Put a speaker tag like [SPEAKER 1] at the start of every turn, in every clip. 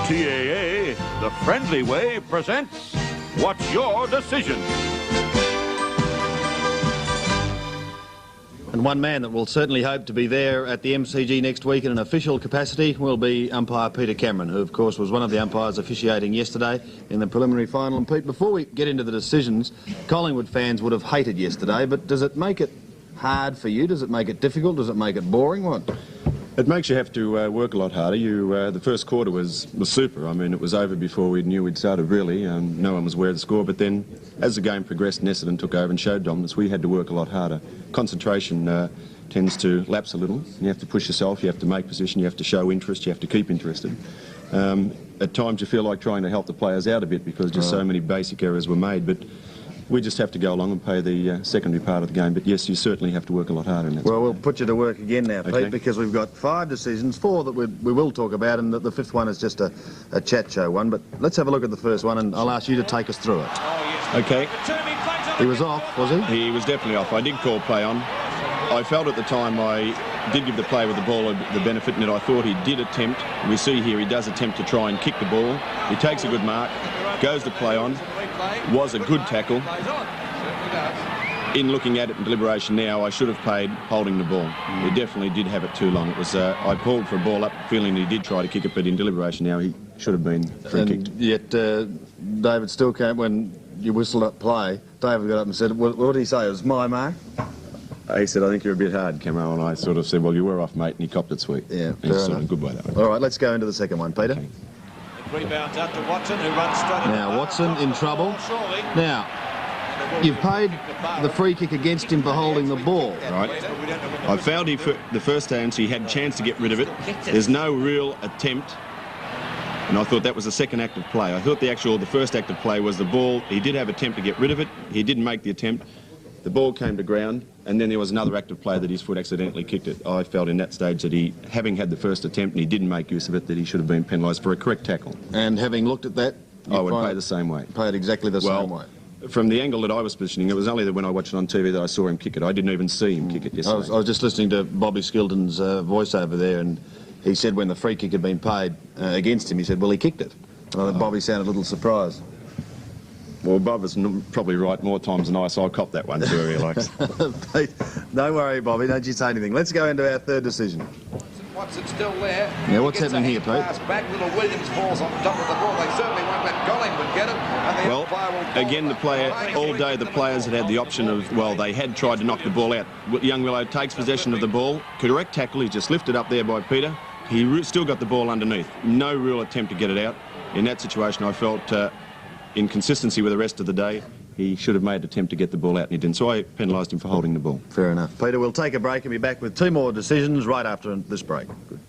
[SPEAKER 1] TAA, the friendly way, presents What's Your Decision?
[SPEAKER 2] And one man that will certainly hope to be there at the MCG next week in an official capacity will be umpire Peter Cameron, who of course was one of the umpires officiating yesterday in the preliminary final. And Pete, before we get into the decisions, Collingwood fans would have hated yesterday, but does it make it hard for you? Does it make it difficult? Does it make it boring? What?
[SPEAKER 3] It makes you have to work a lot harder. The first quarter was super. I mean, it was over before we knew we'd started, really. No one was aware of the score. But then, as the game progressed and Essendon took over and showed dominance, we had to work a lot harder. Concentration tends to lapse a little. You have to push yourself, you have to make position, you have to show interest, you have to keep interested. At times you feel like trying to help the players out a bit because just so many basic errors were made. But we just have to go along and play the secondary part of the game. But yes, you certainly have to work a lot harder in that.
[SPEAKER 2] Well, we'll put you to work again now, Pete, because we've got 5 decisions, 4 that we will talk about, and the 5th one is just a chat show one. But let's have a look at the first one, and I'll ask you to take us through it.
[SPEAKER 3] Okay.
[SPEAKER 2] He was off, was he?
[SPEAKER 3] He was definitely off. I did call play on. I felt at the time I did give the player with the ball the benefit in that I thought he did attempt. We see here he does attempt to try and kick the ball. He takes a good mark, goes to play on. Was a good tackle. In looking at it in deliberation now, I should have played holding the ball. He definitely did have it too long. It was I pulled for a ball up, feeling he did try to kick it, but in deliberation now he should have been free kicked.
[SPEAKER 2] Yet David still came when you whistled up play. David got up and said, "What did he say? It was my mark."
[SPEAKER 3] He said, "I think you're a bit hard, Camo," and I sort of said, "Well, you were off, mate," and he copped it sweet.
[SPEAKER 2] Yeah,
[SPEAKER 3] he's sort of a good way that way.
[SPEAKER 2] All right, let's go into the second one, Peter.
[SPEAKER 3] Okay.
[SPEAKER 4] Rebounds out to Watson, who runs straight.
[SPEAKER 2] Now Watson in trouble. Now you've paid the free kick against him for holding the ball.
[SPEAKER 3] Right. I found the first time he had a chance to get rid of it. There's no real attempt. And I thought that was the second act of play. I thought the first act of play was the ball. He did have an attempt to get rid of it. He didn't make the attempt. The ball came to ground, and then there was another act of play that his foot accidentally kicked it. I felt in that stage that he, having had the first attempt and he didn't make use of it, that he should have been penalised for a correct tackle.
[SPEAKER 2] And having looked at that,
[SPEAKER 3] I would play the same way.
[SPEAKER 2] Play it exactly the same way.
[SPEAKER 3] From the angle that I was positioning, it was only that when I watched it on TV that I saw him kick it. I didn't even see him kick it yesterday.
[SPEAKER 2] I was just listening to Bobby Skilton's voice over there, and he said when the free kick had been paid against him, he said, well, he kicked it. And I thought Bobby sounded a little surprised.
[SPEAKER 3] Well, Bob was probably right more times than I, so I copped that one too, he likes.
[SPEAKER 2] Pete, don't worry, Bobby, don't you say anything. Let's go into our third decision.
[SPEAKER 4] Watson's still there.
[SPEAKER 2] Now, what's happening here, Pete?
[SPEAKER 4] Back, little Williams falls on top of the ball. They certainly won't let Collingwood get it. And
[SPEAKER 3] Well, again, the player, all day the players had the option of, well, they had tried to knock the ball out. Young Willow takes possession of the ball. Correct tackle, he's just lifted up there by Peter. He still got the ball underneath. No real attempt to get it out. In that situation, I felt in consistency with the rest of the day, he should have made an attempt to get the ball out and he didn't. So I penalised him for holding the ball.
[SPEAKER 2] Fair enough. Peter, we'll take a break and be back with 2 more decisions right after this break. Good.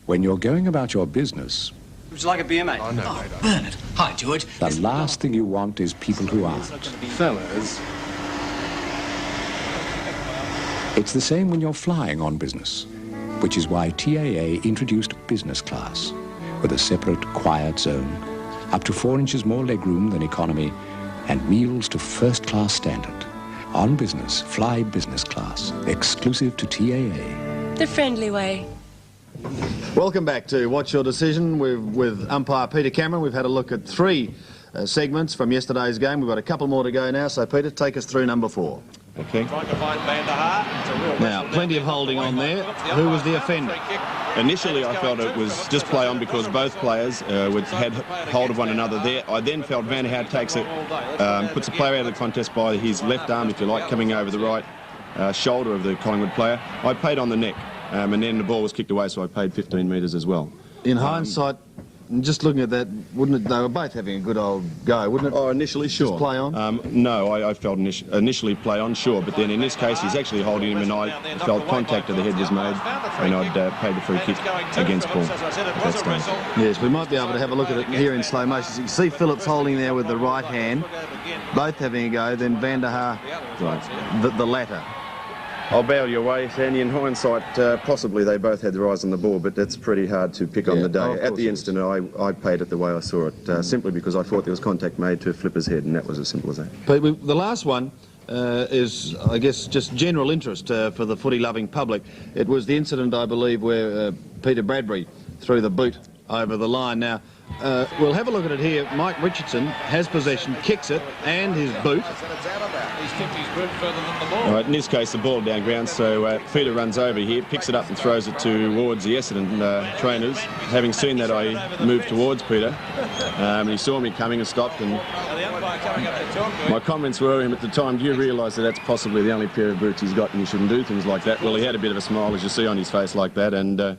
[SPEAKER 5] When you're going about your business...
[SPEAKER 4] Would you like a beer, mate?
[SPEAKER 6] Oh, no,
[SPEAKER 4] oh Bernard. Hi, George.
[SPEAKER 5] The last thing you want is people who aren't.
[SPEAKER 6] Fellas.
[SPEAKER 5] It's the same when you're flying on business, which is why TAA introduced business class, with a separate quiet zone, up to 4 inches more legroom than economy, and meals to first-class standard. On business, fly business class, exclusive to TAA.
[SPEAKER 7] The friendly way.
[SPEAKER 2] Welcome back to What's Your Decision with umpire Peter Cameron. We've had a look at 3 segments from yesterday's game. We've got a couple more to go now, so Peter, take us through number 4.
[SPEAKER 3] Okay.
[SPEAKER 2] Now, plenty of holding on there. Who was the offender?
[SPEAKER 3] Initially, I felt it was just play on because both players had hold of one another there. I then felt Van der Haar takes puts the player out of the contest by his left arm, if you like, coming over the right shoulder of the Collingwood player. I paid on the neck, and then the ball was kicked away, so I paid 15 metres as well.
[SPEAKER 2] In hindsight, just looking at that, wouldn't it? They were both having a good old go, wouldn't it?
[SPEAKER 3] Oh, initially, sure.
[SPEAKER 2] Just play on?
[SPEAKER 3] No, I felt initially play on, sure, but then in this case, he's actually holding him, and I felt contact of the head was made, and I'd paid the free kick against Paul.
[SPEAKER 2] Yes, we might be able to have a look at it here in slow motion. So you can see Phillips holding there with the right hand, both having a go, then Van der Haar, right, the latter.
[SPEAKER 3] I'll bow your way, Sandy. In hindsight, possibly they both had their eyes on the ball, but that's pretty hard to pick on the day. At the instant, I paid it the way I saw it, simply because I thought there was contact made to Flipper's head, and that was as simple as that.
[SPEAKER 2] But the last one is, I guess, just general interest for the footy-loving public. It was the incident, I believe, where Peter Bradbury threw the boot over the line. Now, we'll have a look at it here. Mike Richardson has possession, kicks it, and his boot.
[SPEAKER 4] He's tipped his boot further than the ball.
[SPEAKER 3] All right, in this case, the ball down ground, so Peter runs over here, picks it up and throws it towards the Essendon trainers. Having seen that, I moved towards Peter, and he saw me coming and stopped, and my comments were to him at the time, do you realise that that's possibly the only pair of boots he's got and you shouldn't do things like that? Well, he had a bit of a smile, as you see on his face, like that, and it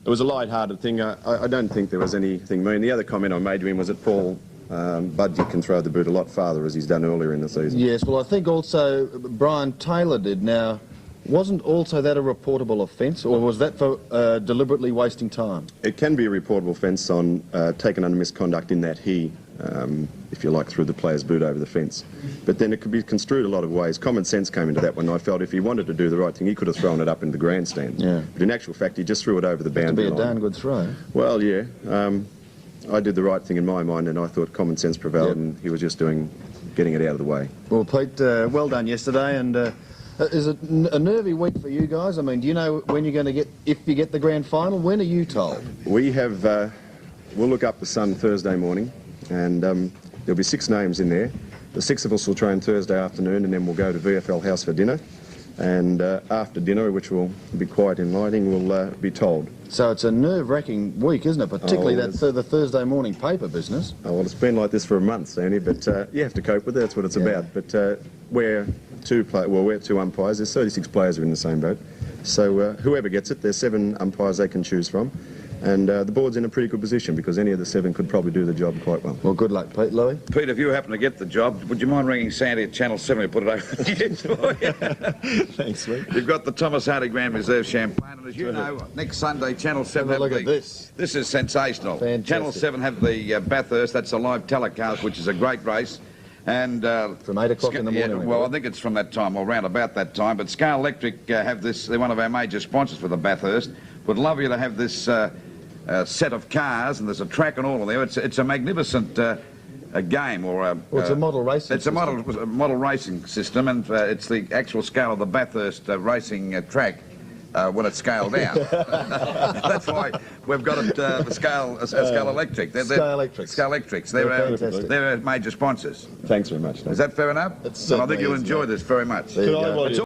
[SPEAKER 3] was a light-hearted thing. I don't think there was anything mean. The other comment I made to him was that Paul Budgie can throw the boot a lot farther, as he's done earlier in the season.
[SPEAKER 2] Yes, well, I think also Brian Taylor did. Now, wasn't also that a reportable offence, or was that for deliberately wasting time?
[SPEAKER 3] It can be a reportable offence on taken under misconduct in that he, if you like, threw the player's boot over the fence. But then it could be construed a lot of ways. Common sense came into that one. I felt if he wanted to do the right thing, he could have thrown it up in the grandstand.
[SPEAKER 2] Yeah.
[SPEAKER 3] But in actual fact, he just threw it over the boundary line.
[SPEAKER 2] To be a darn good throw.
[SPEAKER 3] Well, yeah. I did the right thing in my mind, and I thought common sense prevailed,
[SPEAKER 2] Yep.
[SPEAKER 3] and he was just getting it out of the way.
[SPEAKER 2] Well, Pete, well done yesterday, and is it a nervy week for you guys? I mean, do you know when you're going to get, if you get the grand final? When are you told?
[SPEAKER 3] We have, we'll look up the Sun Thursday morning, and there'll be 6 names in there. The 6 of us will train Thursday afternoon, and then we'll go to VFL House for dinner. And after dinner, which will be quite enlightening, we'll be told.
[SPEAKER 2] So it's a nerve-wracking week, isn't it? Particularly the Thursday morning paper business.
[SPEAKER 3] Oh, well, it's been like this for a month, Sandy, but you have to cope with it. That's what it's about. But we're 2 umpires. There's 36 players who are in the same boat. So whoever gets it, there's 7 umpires they can choose from. And the board's in a pretty good position because any of the 7 could probably do the job quite well.
[SPEAKER 2] Well, good luck, Pete. Louis?
[SPEAKER 4] Pete, if you happen to get the job, would you mind ringing Sandy at Channel 7 to put it over the edge for you?
[SPEAKER 3] Thanks, Lee.
[SPEAKER 4] You've got the Thomas Hardy Grand Reserve Champagne, and as you know, next Sunday, Channel 7
[SPEAKER 2] Have a look at this.
[SPEAKER 4] This is sensational.
[SPEAKER 2] Fantastic.
[SPEAKER 4] Channel 7 have the Bathurst. That's a live telecast, which is a great race. And
[SPEAKER 2] From 8 o'clock in the morning.
[SPEAKER 4] Yeah, well, I think it's from that time, or round about that time. But Scale Electric have this. They're one of our major sponsors for the Bathurst. Would love you to have this set of cars, and there's a track and all of there. It's a magnificent a game, or
[SPEAKER 2] it's a model racing.
[SPEAKER 4] It's a model racing system, and it's the actual scale of the Bathurst racing track. When it's scaled down. That's why we've got it the Scale Electric.
[SPEAKER 2] Scale Electrics.
[SPEAKER 4] Scale Electrics. They're major sponsors.
[SPEAKER 3] Thanks very much.
[SPEAKER 4] Is that fair enough?
[SPEAKER 2] It
[SPEAKER 4] I think you'll enjoy this very much.
[SPEAKER 2] There you go.